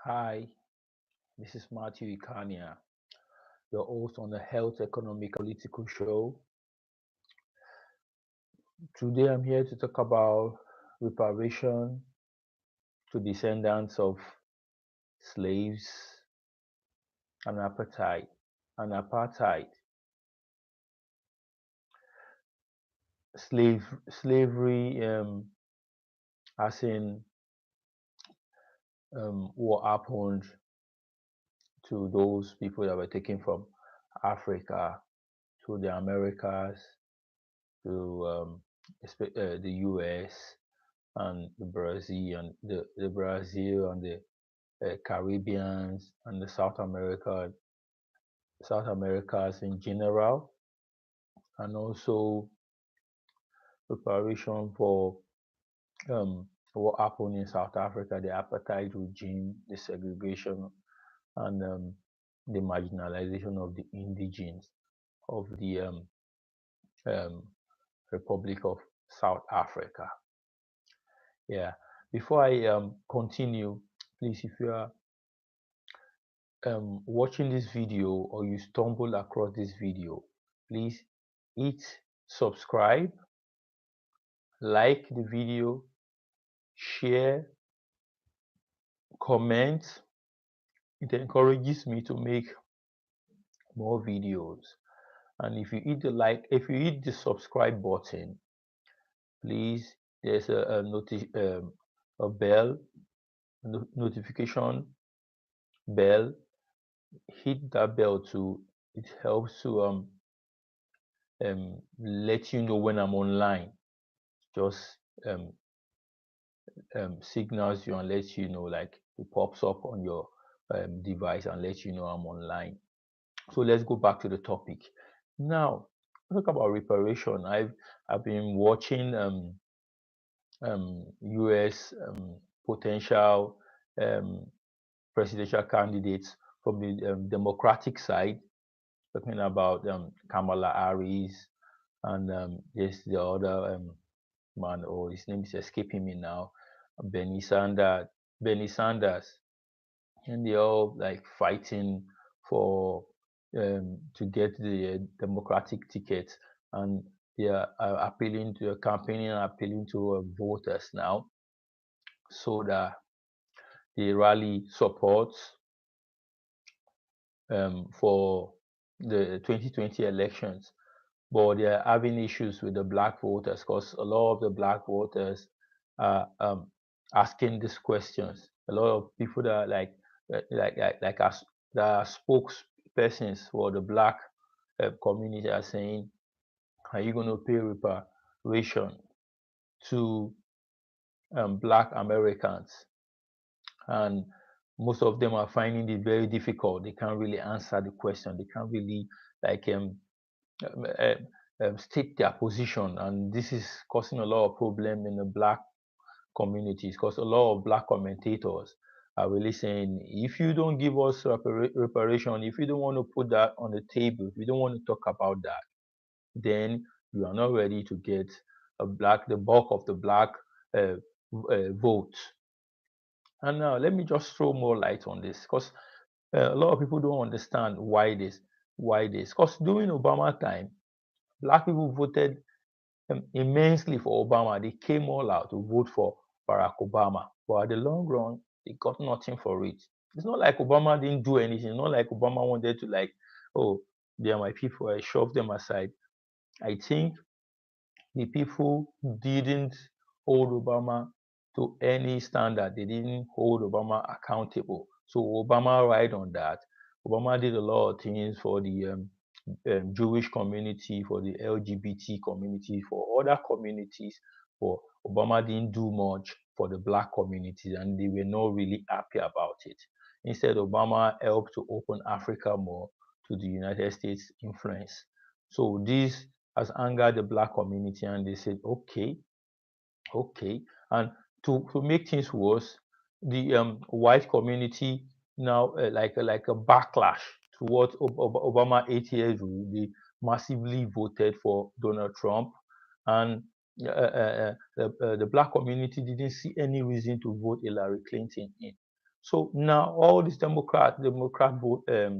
Hi, this is Matthew Ikania, your host on the Health Economic Political Show. Today I'm here to talk about reparation to descendants of slaves and apartheid. Slavery, as in what happened to those people that were taken from Africa to the Americas, to the US and the Brazil and the Caribbeans and the South Americas in general, and also preparation for what happened in South Africa, the apartheid regime, the segregation, and the marginalization of the indigenes of the um, Republic of South Africa. Yeah. Before I continue, please, if you are watching this video or you stumble across this video, please hit subscribe, like the video, share, comment. It encourages me to make more videos. And if you hit the subscribe button, please, there's a bell, notification bell. Hit that bell too. It helps to let you know when I'm online. Just signals you and lets you know, like it pops up on your device and lets you know I'm online. So let's go back to the topic. Now, talk about reparation. I've been watching US potential um, presidential candidates from the Democratic side, talking about Kamala Harris, and there's the other man, or his name is escaping me now, Bernie Sanders. Bernie Sanders, and they're all like fighting for to get the Democratic ticket, and they are appealing to campaigning and appealing to voters now, so that they rally support for the 2020 elections. But they are having issues with the black voters because a lot of the black voters are asking these questions. A lot of people that are like us, that are spokespersons for the black community are saying, "Are you going to pay reparation to black Americans?" And most of them are finding it very difficult. They can't really answer the question. They can't really like uh, state their position, and this is causing a lot of problem in the black communities because a lot of black commentators are really saying, if you don't give us reparation, if you don't want to put that on the table, if you don't want to talk about that, then you are not ready to get the bulk of the black uh, vote. And now let me just throw more light on this, because a lot of people don't understand why this. Because during Obama time, black people voted immensely for Obama. They came all out to vote for Barack Obama. But at the long run, they got nothing for it. It's not like Obama didn't do anything. It's not like Obama wanted to like, oh, they are my people, I shove them aside. I think the people didn't hold Obama to any standard. They didn't hold Obama accountable. So Obama ride on that. Obama did a lot of things for the Jewish community, for the LGBT community, for other communities. But Obama didn't do much for the black community, and they were not really happy about it. Instead, Obama helped to open Africa more to the United States influence. So this has angered the black community, and they said, okay, okay. And to make things worse, the white community now like a backlash towards Obama 8 years rule. They massively voted for Donald Trump, and the black community didn't see any reason to vote Hillary Clinton in. So now all these democratic voters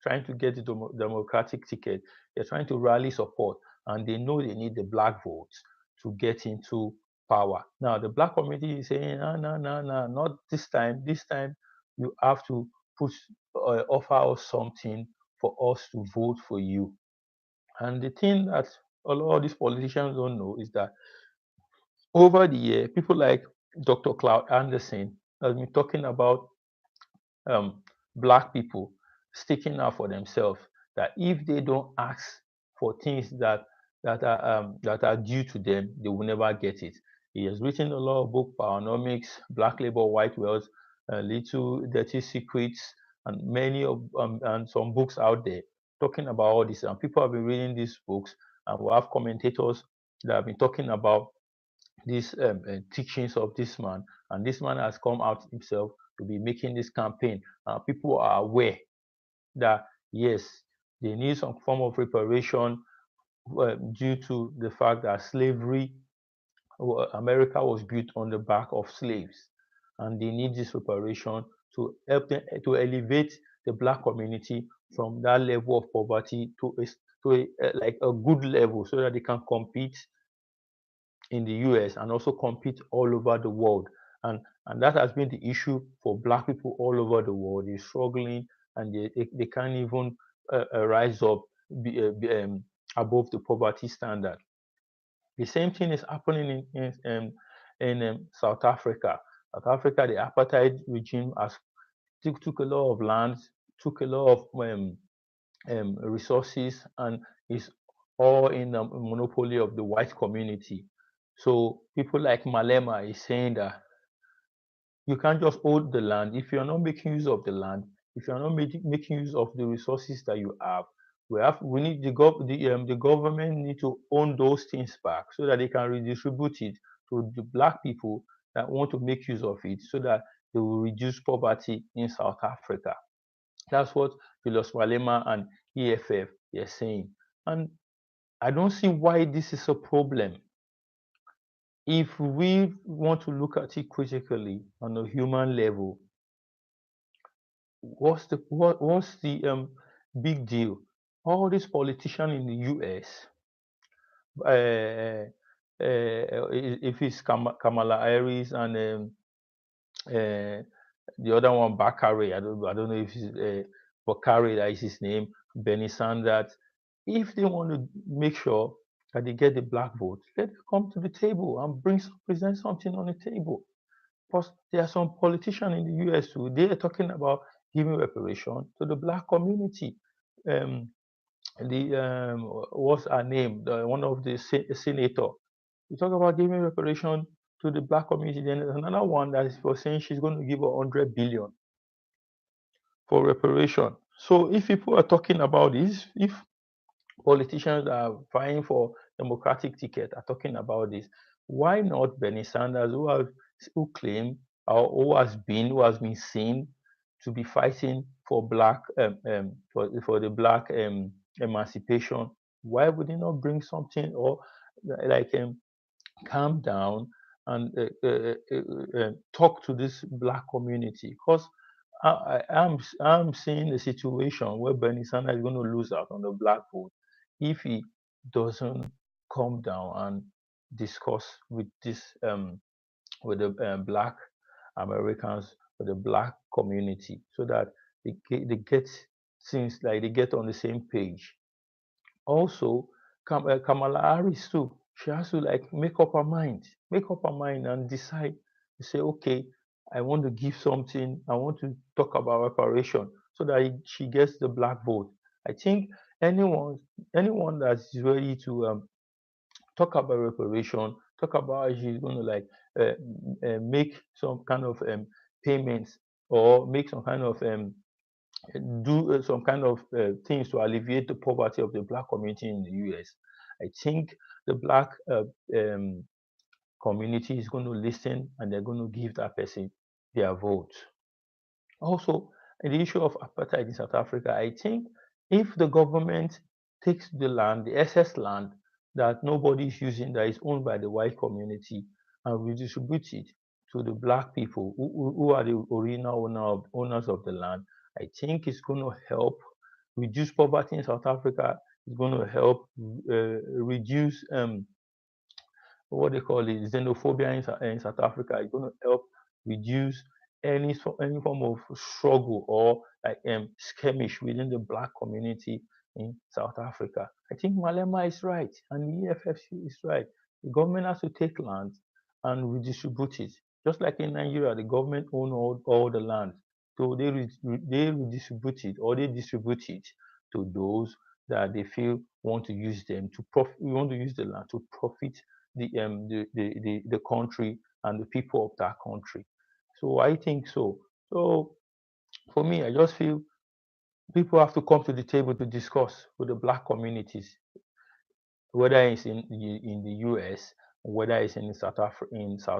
trying to get the democratic ticket, they're trying to rally support, and they know they need the black votes to get into power. Now the black community is saying, no, no, no, no, not this time. This time you have to put offer us something for us to vote for you. And the thing that a lot of these politicians don't know is that over the year, people like Dr. Cloud Anderson has been talking about um, black people sticking out for themselves. That if they don't ask for things that are due to them, they will never get it. He has written a lot of books: Powernomics, Black Labor, White Wealth, Little Dirty Secrets, and many of and some books out there talking about all this. And people have been reading these books, and we have commentators that have been talking about these teachings of this man, and this man has come out himself to be making this campaign. People are aware that yes, they need some form of reparation due to the fact that slavery, America was built on the back of slaves, and they need this reparation to help them to elevate the black community from that level of poverty to like a good level so that they can compete in the US and also compete all over the world. And that has been the issue for black people all over the world. They're struggling, and they can't even rise up above the poverty standard. The same thing is happening in South Africa. South Africa, the apartheid regime has took a lot of land, took a lot of resources, and is all in the monopoly of the white community. So people like Malema is saying that you can't just hold the land if you're not making use of the land, if you're not making use of the resources that you have. We need the government need to own those things back so that they can redistribute it to the black people that want to make use of it so that they will reduce poverty in South Africa. That's what Julius Malema and EFF are saying. And I don't see why this is a problem. If we want to look at it critically on a human level, what's the big deal? All these politicians in the US, if it's Kamala Harris and the other one Bakare, I don't know if it's Bakare, that is his name, Bernie Sanders. If they want to make sure that they get the black vote, let them come to the table and present something on the table. Because there are some politicians in the US too, they are talking about giving reparation to the black community. Um, what's her name? One of the senator. We talk about giving reparation to the black community. Then there's another one that is for saying she's going to give 100 billion for reparation. So if people are talking about this, if politicians that are vying for democratic ticket are talking about this, why not Bernie Sanders, who claim or who has been seen to be fighting for black for the black emancipation? Why would he not bring something or like calm down and talk to this black community? Because I'm seeing a situation where Bernie Sanders is going to lose out on the black vote if he doesn't come down and discuss with the black Americans, with the black community, so that they get things like they get on the same page. Also, Kamala Harris too. She has to like make up her mind and decide to say, okay, I want to give something. I want to talk about reparation so that she gets the black vote. I think anyone anyone that is ready to talk about reparation, talk about how she's going to like make some kind of payments or make some kind of do some kind of things to alleviate the poverty of the black community in the US. I think the black community is going to listen and they're going to give that person their vote. Also, in the issue of apartheid in South Africa, I think if the government takes the land, the excess land that nobody is using, that is owned by the white community, and redistributes it, to the black people who are the original owners of the land. I think it's going to help reduce poverty in South Africa. It's going to help reduce what they call it, xenophobia in South Africa. It's going to help reduce any form of struggle or like skirmish within the black community in South Africa. I think Malema is right and the EFFC is right. The government has to take land and redistribute it. Just like in Nigeria, the government own all the land. So they redistribute it or they distribute it to those that they feel want to use them to profit. We want to use the land to profit the country and the people of that country. So I think so. So for me, I just feel people have to come to the table to discuss with the black communities, whether it's in the US, whether it's in South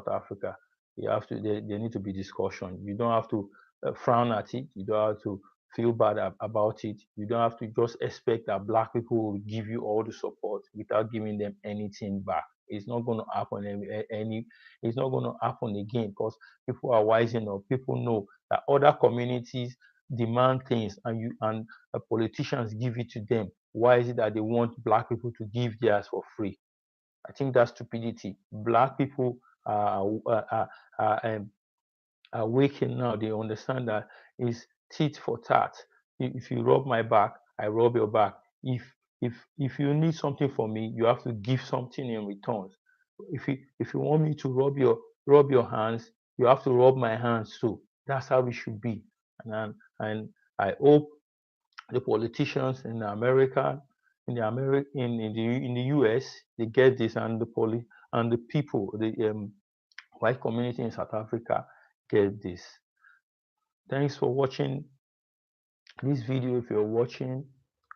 Africa. You have to there need to be discussion. You don't have to frown at it. You don't have to feel bad about it. You don't have to just expect that black people will give you all the support without giving them anything back. It's not going to happen it's not going to happen again because people are wising up. People know that other communities demand things and politicians give it to them. Why is it that they want black people to give theirs for free? I think that's stupidity. Black people are waking now. They understand that it's tit for tat. If you rub my back, I rub your back. If you need something from me, you have to give something in return. If you want me to rub your hands, you have to rub my hands too. That's how it should be. And I hope the politicians in America, in the US, they get this, and and the people, the white community in South Africa get this. Thanks for watching this video. If you're watching,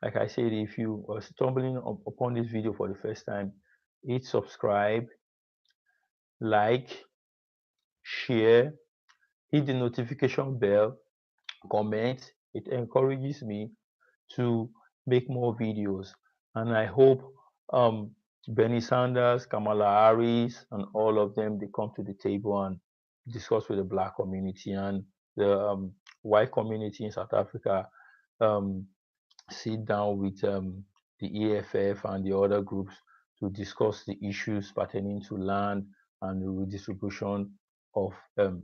like I said, if you are stumbling upon this video for the first time, hit subscribe, like, share, hit the notification bell, comment. It encourages me to make more videos. And I hope Bernie Sanders, Kamala Harris, and all of them, they come to the table and discuss with the black community and the white community in South Africa, um, sit down with the EFF and the other groups to discuss the issues pertaining to land and the redistribution of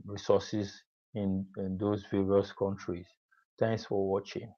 resources in those various countries. Thanks for watching.